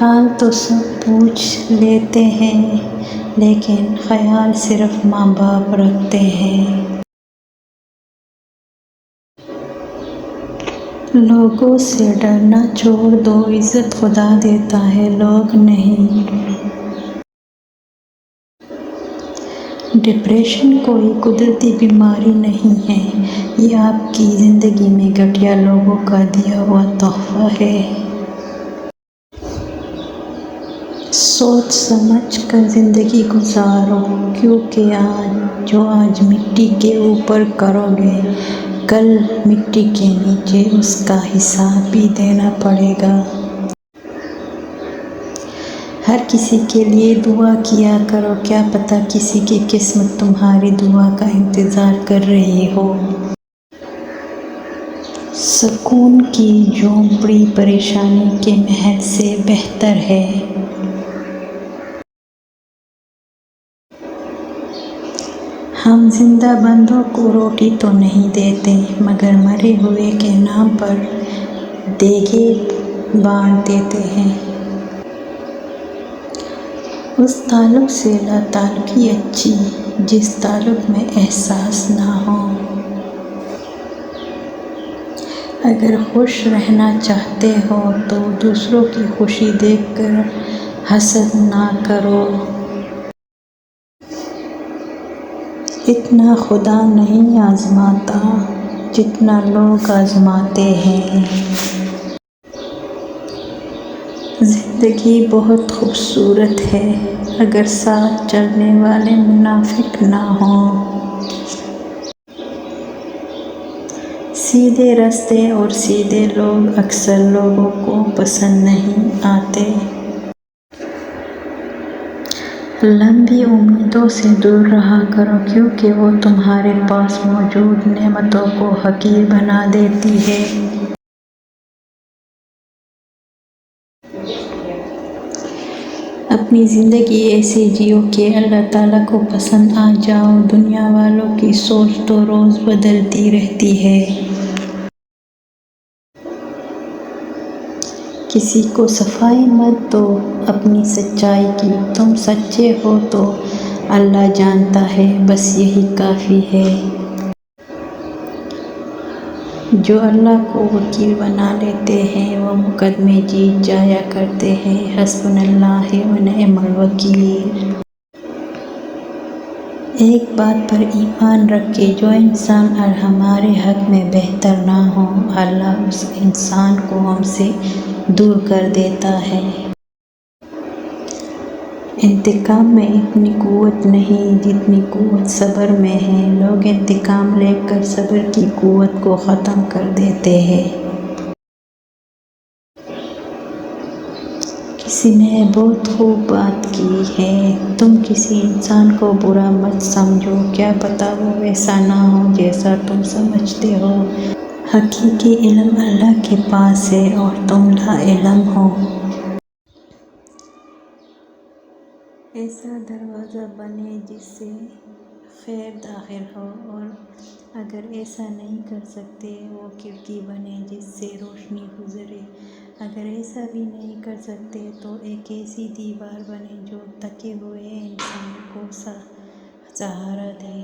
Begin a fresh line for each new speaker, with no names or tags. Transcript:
حال تو سب پوچھ لیتے ہیں لیکن خیال صرف ماں باپ رکھتے ہیں۔ لوگوں سے ڈرنا چھوڑ دو، عزت خدا دیتا ہے لوگ نہیں۔ ڈپریشن کوئی قدرتی بیماری نہیں ہے، یہ آپ کی زندگی میں گھٹیا لوگوں کا دیا ہوا تحفہ ہے۔ سوچ سمجھ کر زندگی گزارو، کیونکہ جو آج مٹی کے اوپر کرو گے کل مٹی کے نیچے اس کا حساب بھی دینا پڑے گا۔ ہر کسی کے لیے دعا کیا کرو، کیا پتہ کسی کی قسمت تمہاری دعا کا انتظار کر رہی ہو۔ سکون کی جھونپڑی پریشانی کے محل سے بہتر ہے۔ ہم زندہ بندوں کو روٹی تو نہیں دیتے مگر مرے ہوئے کے نام پر دیگیں بانٹ دیتے ہیں۔ اس تعلق سے لا تعلقی اچھی جس تعلق میں احساس نہ ہو۔ اگر خوش رہنا چاہتے ہو تو دوسروں کی خوشی دیکھ کر حسد نہ کرو۔ اتنا خدا نہیں آزماتا جتنا لوگ آزماتے ہیں۔ زندگی بہت خوبصورت ہے اگر ساتھ چلنے والے منافق نہ ہوں۔ سیدھے راستے اور سیدھے لوگ اکثر لوگوں کو پسند نہیں آتے۔ لمبی امیدوں سے دور رہا کرو کیونکہ وہ تمہارے پاس موجود نعمتوں کو حقیر بنا دیتی ہے۔ اپنی زندگی ایسے جیو کہ اللہ تعالیٰ کو پسند آ جاؤ۔ دنیا والوں کی سوچ تو روز بدلتی رہتی ہے۔ کسی کو صفائی مت دو اپنی سچائی کی، تم سچے ہو تو اللہ جانتا ہے، بس یہی کافی ہے۔ جو اللہ کو وکیل بنا لیتے ہیں وہ مقدمے جیت جایا کرتے ہیں۔ حسبنا اللہ و نعم الوکیل۔ ایک بات پر ایمان رکھے، جو انسان ہمارے حق میں بہتر نہ ہو اللہ اس انسان کو ہم سے دور کر دیتا ہے۔ انتقام میں اتنی قوت نہیں جتنی قوت صبر میں ہے۔ لوگ انتقام لے کر صبر کی قوت کو ختم کر دیتے ہیں۔ کسی نے بہت خوب بات کی ہے، تم کسی انسان کو برا مت سمجھو، کیا پتہ وہ ویسا نہ ہو جیسا تم سمجھتے ہو۔ حقیقی علم اللہ کے پاس ہے اور تم لا علم ہو۔ ایسا دروازہ بنے جس سے خیر داخل ہو، اور اگر ایسا نہیں کر سکتے وہ کھڑکی بنے جس سے روشنی گزرے۔ اگر ایسا بھی نہیں کر سکتے تو ایک ایسی دیوار بنے جو تھکے ہوئے انسان کو سہارا دے۔